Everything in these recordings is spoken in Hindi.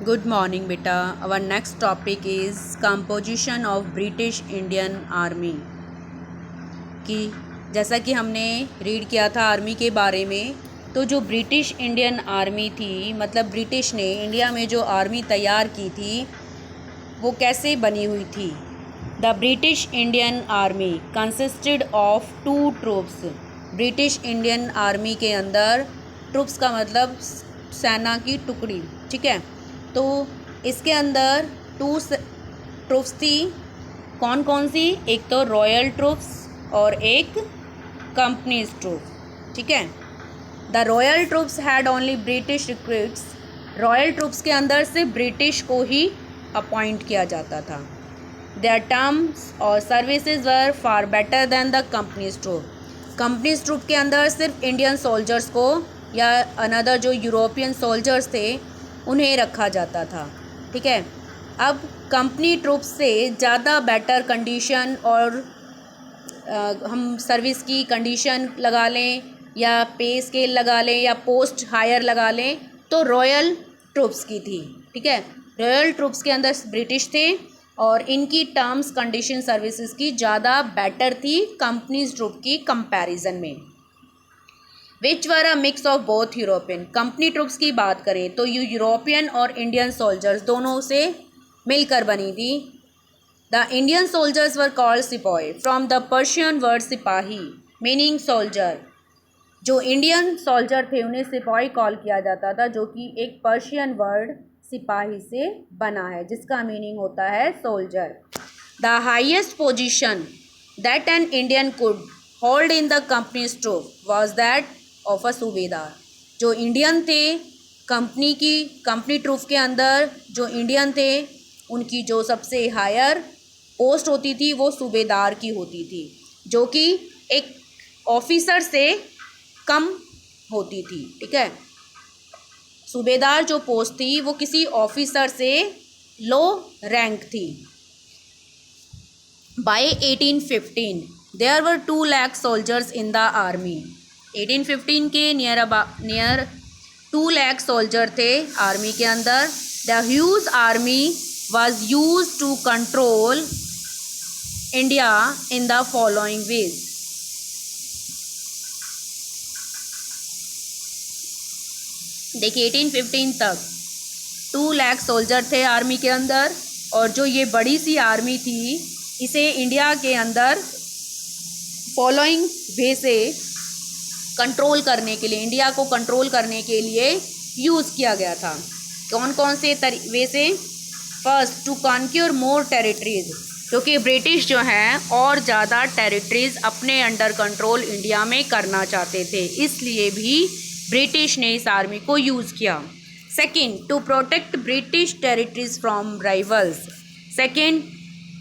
Good morning, beta. Our next topic is composition of British Indian Army. कि जैसा कि हमने रीड किया था आर्मी के बारे में, तो जो ब्रिटिश इंडियन आर्मी थी, मतलब ब्रिटिश ने इंडिया में जो आर्मी तैयार की थी वो कैसे बनी हुई थी। The British Indian army consisted of 2 troops. British Indian army के अंदर ट्रूप्स का मतलब सेना की टुकड़ी, ठीक है। तो इसके अंदर 2 ट्रूप्स थी। कौन कौन सी? एक तो रॉयल ट्रूप्स और एक कंपनीज ट्रूप, ठीक है। The royal troops had only British recruits. Royal troops के अंदर से ब्रिटिश को ही अपॉइंट किया जाता था। देयर टर्म्स और services were far better than the company's troop. Company's troop के अंदर सिर्फ इंडियन सोल्जर्स को या अनदर जो यूरोपियन सोल्जर्स थे उन्हें रखा जाता था, ठीक है। अब कंपनी ट्रूप्स से ज़्यादा बेटर कंडीशन और हम सर्विस की कंडीशन लगा लें या पे स्केल लगा लें या पोस्ट हायर लगा लें तो रॉयल ट्रूप्स की थी, ठीक है। रॉयल ट्रूप्स के अंदर ब्रिटिश थे और इनकी टर्म्स कंडीशन सर्विसेज की ज़्यादा बेटर थी कंपनीज ट्रूप की कंपैरिजन में। Which were a mix of both European. Company troops की बात करें तो यूरोपियन और इंडियन सोल्जर्स दोनों से मिलकर बनी थी। The Indian soldiers were called सिपाही फ्रॉम द पर्शियन वर्ड सिपाही मीनिंग सोल्जर। जो इंडियन सोल्जर थे उन्हें सिपाही कॉल किया जाता था, जो कि एक पर्शियन वर्ड सिपाही से बना है जिसका मीनिंग होता है soldier. The highest position that an Indian could hold in the company's troop was that of a subedar. जो इंडियन थे कंपनी ट्रूप के अंदर जो इंडियन थे उनकी जो सबसे हायर पोस्ट होती थी वो सूबेदार की होती थी, जो कि एक ऑफिसर से कम होती थी, ठीक है। सूबेदार जो पोस्ट थी वो किसी ऑफिसर से लो रैंक थी। By 1815 there were 2 lakh soldiers in the army. 1815 के नियर 2 लाख सोल्जर थे आर्मी के अंदर। The huge army was used to control India in the following ways. देखिए 1815 तक 2 लाख सोल्जर थे आर्मी के अंदर और जो ये बड़ी सी आर्मी थी इसे इंडिया के अंदर फॉलोइंग वे से कंट्रोल करने के लिए, इंडिया को कंट्रोल करने के लिए यूज़ किया गया था। कौन कौन से वे से? First, to conquer more territories, क्योंकि ब्रिटिश जो हैं और ज़्यादा टेरिटरीज अपने अंडर कंट्रोल इंडिया में करना चाहते थे, इसलिए भी ब्रिटिश ने इस आर्मी को यूज़ किया। Second, to protect British territories from rivals. Second,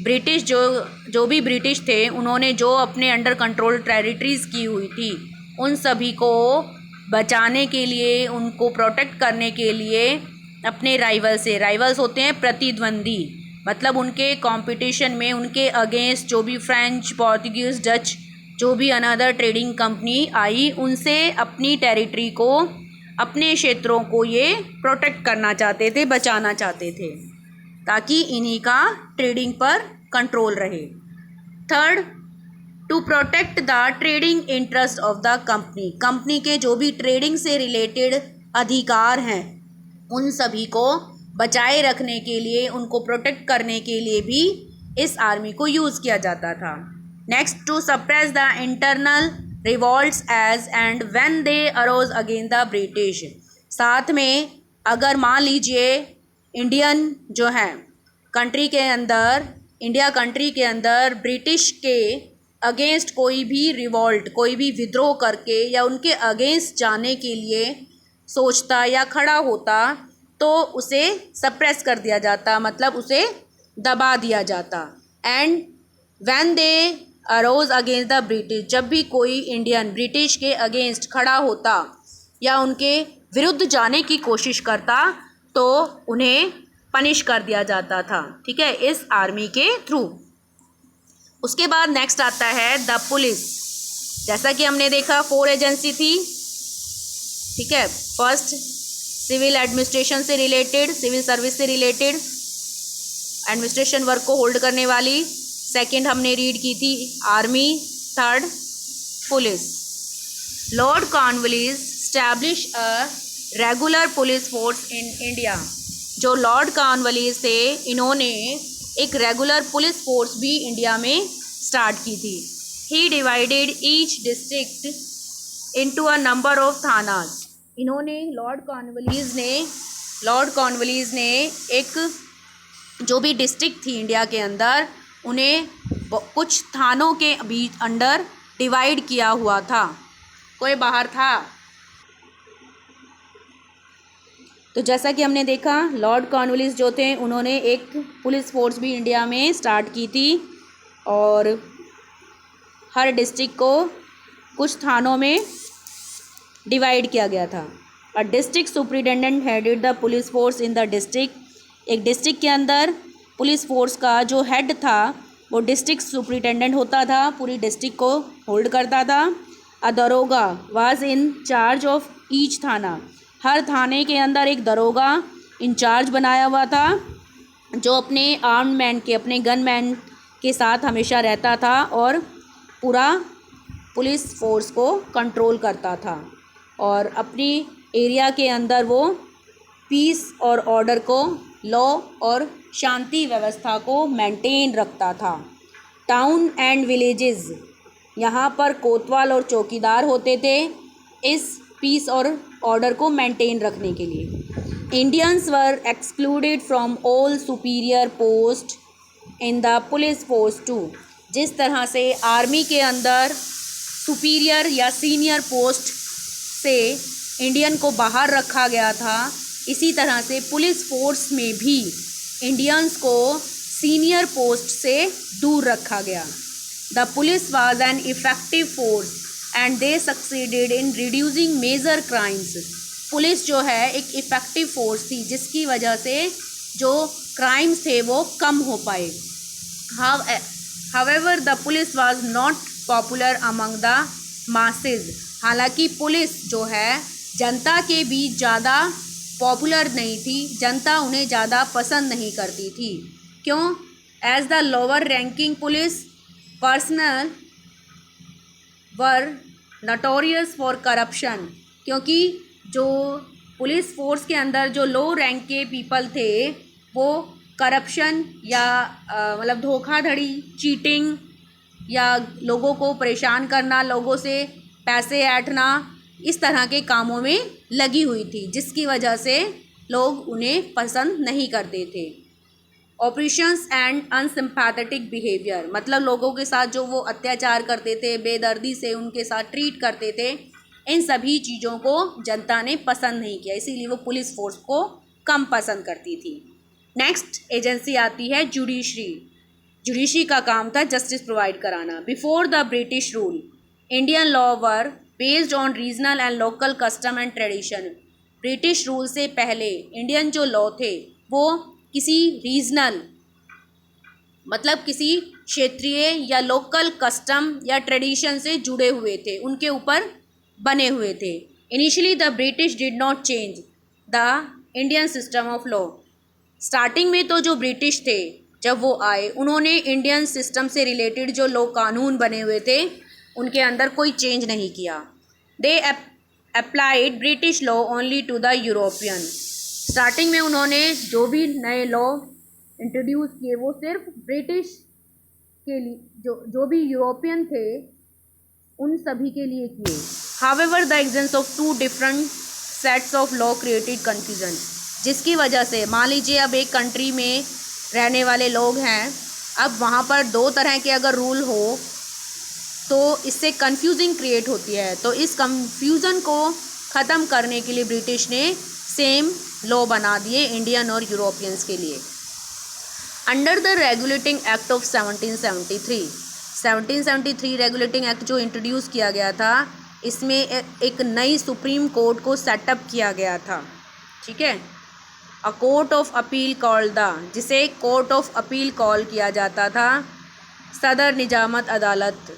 British जो भी ब्रिटिश थे उन्होंने जो अपने अंडर कंट्रोल टेरिटरीज की हुई थी उन सभी को बचाने के लिए, उनको प्रोटेक्ट करने के लिए अपने राइवल्स होते हैं प्रतिद्वंदी, मतलब उनके कंपटीशन में उनके अगेंस्ट जो भी फ्रेंच, पोर्तुगीज़, डच जो भी अनदर ट्रेडिंग कंपनी आई उनसे अपनी टेरिटरी को, अपने क्षेत्रों को ये प्रोटेक्ट करना चाहते थे, बचाना चाहते थे ताकि इन्हीं का ट्रेडिंग पर कंट्रोल रहे। Third, to protect the trading interest of the company के जो भी ट्रेडिंग से रिलेटेड अधिकार हैं उन सभी को बचाए रखने के लिए, उनको प्रोटेक्ट करने के लिए भी इस आर्मी को यूज़ किया जाता था। Next, to suppress the internal revolts as and when they arose against the British. साथ में अगर मान लीजिए इंडियन जो है कंट्री के अंदर, इंडिया कंट्री के अंदर ब्रिटिश के अगेंस्ट कोई भी रिवॉल्ट, कोई भी विद्रोह करके या उनके अगेंस्ट जाने के लिए सोचता या खड़ा होता तो उसे सप्रेस कर दिया जाता, मतलब उसे दबा दिया जाता। And when they arose against the British, जब भी कोई इंडियन ब्रिटिश के अगेंस्ट खड़ा होता या उनके विरुद्ध जाने की कोशिश करता तो उन्हें पनिश कर दिया जाता था, ठीक है, इस आर्मी के थ्रू। उसके बाद नेक्स्ट आता है द पुलिस। जैसा कि हमने देखा 4 एजेंसी थी, ठीक है। फर्स्ट सिविल एडमिनिस्ट्रेशन से रिलेटेड, सिविल सर्विस से रिलेटेड एडमिनिस्ट्रेशन वर्क को होल्ड करने वाली। सेकंड हमने रीड की थी army, third police. Lord Cornwallis establish a regular police force in India. जो लॉर्ड कॉर्नवालिस थे, इन्होंने एक रेगुलर पुलिस फोर्स भी इंडिया में स्टार्ट की थी। He divided each district into a number of thanas. इन्होंने लॉर्ड कॉर्नवालिस ने एक जो भी डिस्ट्रिक्ट थी इंडिया के अंदर, उन्हें कुछ थानों के बीच अंडर डिवाइड किया हुआ था। कोई बाहर था? तो जैसा कि हमने देखा, लॉर्ड कॉर्नवालिस जो थे, उन्होंने एक पुलिस फोर्स भी इंडिया में स्टार्ट की थी और हर डिस्ट्रिक्ट को कुछ थानों में डिवाइड किया गया था। A district superintendent headed the police force in the district. एक डिस्ट्रिक्ट के अंदर पुलिस फोर्स का जो हेड था वो डिस्ट्रिक्ट सुपरिटेंडेंट होता था, पूरी डिस्ट्रिक्ट को होल्ड करता था। अ दरोगा was in charge of each थाना। हर थाने के अंदर एक दरोगा इंचार्ज बनाया हुआ था, जो अपने आर्म्ड मैन के, अपने गन मैन के साथ हमेशा रहता था और पूरा पुलिस फोर्स को कंट्रोल करता था और अपनी एरिया के अंदर वो पीस और ऑर्डर को, लॉ और शांति व्यवस्था को मेंटेन रखता था। टाउन एंड विलेजेस, यहाँ पर कोतवाल और चौकीदार होते थे इस पीस और ऑर्डर को मेंटेन रखने के लिए। Indians were excluded from all superior post in the police force too. जिस तरह से आर्मी के अंदर सुपीरियर या सीनियर पोस्ट से इंडियन को बाहर रखा गया था, इसी तरह से पुलिस फोर्स में भी इंडियंस को सीनियर पोस्ट से दूर रखा गया। The police was an effective force and they succeeded in reducing major crimes. Police जो है एक इफेक्टिव फोर्स थी, जिसकी वजह से जो क्राइम्स थे वो कम हो पाए। However the police was not popular among the masses. हालांकि पुलिस जो है जनता के बीच ज़्यादा पॉपुलर नहीं थी, जनता उन्हें ज़्यादा पसंद नहीं करती थी। क्यों? As the lower ranking police personnel were notorious for corruption. क्योंकि जो पुलिस फोर्स के अंदर जो लो रैंक के पीपल थे, वो करप्शन या मतलब धोखाधड़ी, चीटिंग या लोगों को परेशान करना, लोगों से पैसे ऐंठना, इस तरह के कामों में लगी हुई थी, जिसकी वजह से लोग उन्हें पसंद नहीं करते थे। ऑपरेशंस एंड अनसिम्पैथेटिक बिहेवियर, मतलब लोगों के साथ जो वो अत्याचार करते थे, बेदर्दी से उनके साथ ट्रीट करते थे, इन सभी चीज़ों को जनता ने पसंद नहीं किया, इसीलिए वो पुलिस फोर्स को कम पसंद करती थी। नेक्स्ट एजेंसी आती है जुडिशरी। जुडिशरी का काम था जस्टिस प्रोवाइड कराना। Before the British rule Indian law were based on regional and local custom and tradition. British rule से पहले इंडियन जो लॉ थे वो किसी रीजनल, मतलब किसी क्षेत्रीय या लोकल कस्टम या ट्रेडिशन से जुड़े हुए थे, उनके ऊपर बने हुए थे। Initially the British did not change the Indian system of law. Starting में तो जो ब्रिटिश थे, जब वो आए, उन्होंने इंडियन सिस्टम से रिलेटेड जो लॉ कानून बने हुए थे उनके अंदर कोई चेंज नहीं किया। They applied British law only to the European. Starting में उन्होंने जो भी नए लॉ इंट्रोड्यूस किए वो सिर्फ ब्रिटिश के लिए, जो भी यूरोपियन थे उन सभी के लिए किए। However the existence of two different sets of law created confusion, जिसकी वजह से मान लीजिए अब एक कंट्री में रहने वाले लोग हैं, अब वहाँ पर दो तरह के अगर रूल हो तो इससे कन्फ्यूजिंग क्रिएट होती है। तो इस कन्फ्यूज़न को ख़त्म करने के लिए ब्रिटिश ने सेम लॉ बना दिए इंडियन और यूरोपियंस के लिए। Under the regulating act of 1773 regulating act जो इंट्रोड्यूस किया गया था, इसमें एक नई सुप्रीम कोर्ट को सेटअप किया गया था। ठीक है, a court of appeal called the, जिसे कोर्ट ऑफ अपील कॉल किया जाता था, सदर निजामत अदालत।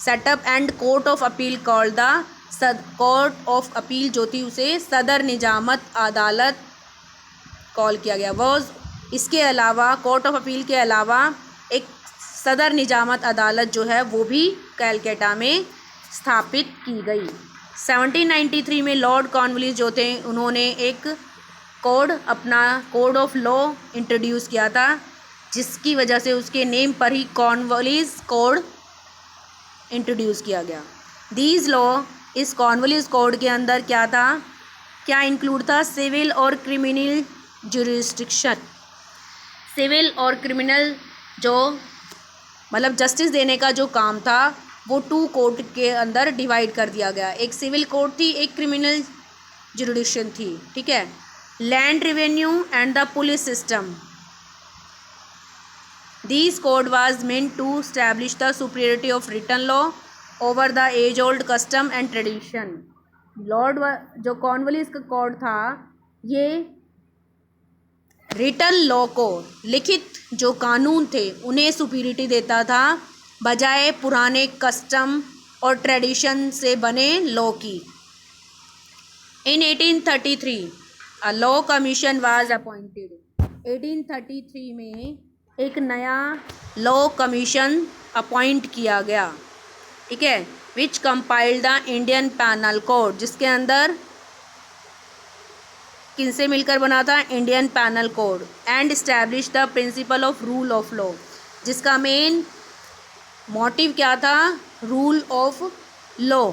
Setup and court of appeal called the court of appeal जो थी उसे सदर निजामत अदालत कॉल किया गया। वॉज इसके अलावा कोर्ट ऑफ अपील के अलावा एक सदर निजामत अदालत जो है वो भी कलकत्ता में स्थापित की गई। 1793 में लॉर्ड कॉर्नवालिस जो थे उन्होंने एक अपना कोड ऑफ लॉ इंट्रोड्यूस किया था, जिसकी वजह से उसके नेम पर ही कॉर्नवालिस कोड इंट्रोड्यूस किया गया। दीज लॉ, इस कॉर्नवालिस कोड के अंदर क्या था, क्या इंक्लूड था, सिविल और क्रिमिनल जुरिस्डिक्शन। सिविल और क्रिमिनल जो मतलब जस्टिस देने का जो काम था वो 2 कोर्ट के अंदर डिवाइड कर दिया गया। एक सिविल कोर्ट थी, एक क्रिमिनल जुरिडिक्शन थी, ठीक है। Land revenue and the police system. This code was meant to establish the superiority of written law over the age old custom and tradition. जो कॉर्नवालिस का कोड था ये रिटन लॉ को, लिखित जो कानून थे उन्हें सुपीरियरिटी देता था बजाय पुराने कस्टम और ट्रेडिशन से बने लॉ की। इन 1833 a law commission was appointed. 1833 में एक नया लॉ कमीशन अपॉइंट किया गया, ठीक है, which compiled the Indian penal code, जिसके अंदर किनसे मिलकर बना था, Indian penal code, and establish the principle of rule of law, जिसका मेन मोटिव क्या था, रूल ऑफ लॉ।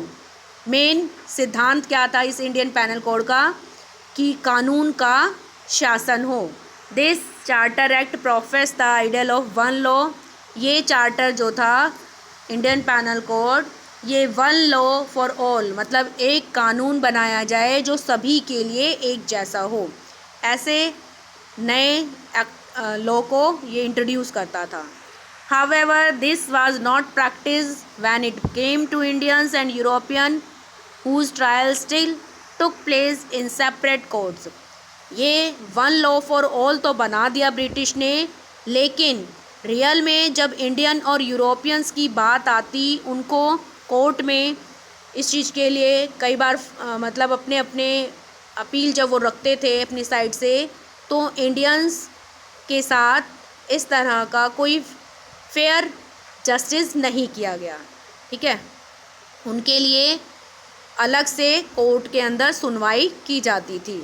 मेन सिद्धांत क्या था इस इंडियन पैनल कोड का, कि कानून का शासन हो। This charter act profess the ideal of one law. ये चार्टर जो था इंडियन पैनल कोड, ये वन लॉ फॉर ऑल, मतलब एक कानून बनाया जाए जो सभी के लिए एक जैसा हो, ऐसे नए लॉ को ये इंट्रोड्यूस करता था। However, this was not practiced when it came to Indians and European, whose trials still took place in separate courts. ये वन लॉ फॉर ऑल तो बना दिया ब्रिटिश ने, लेकिन रियल में जब इंडियन और यूरोपियंस की बात आती, उनको कोर्ट में इस चीज़ के लिए कई बार मतलब अपने अपने अपील जब वो रखते थे अपनी साइड से, तो इंडियंस के साथ इस तरह का कोई फेयर जस्टिस नहीं किया गया, ठीक है। उनके लिए अलग से कोर्ट के अंदर सुनवाई की जाती थी।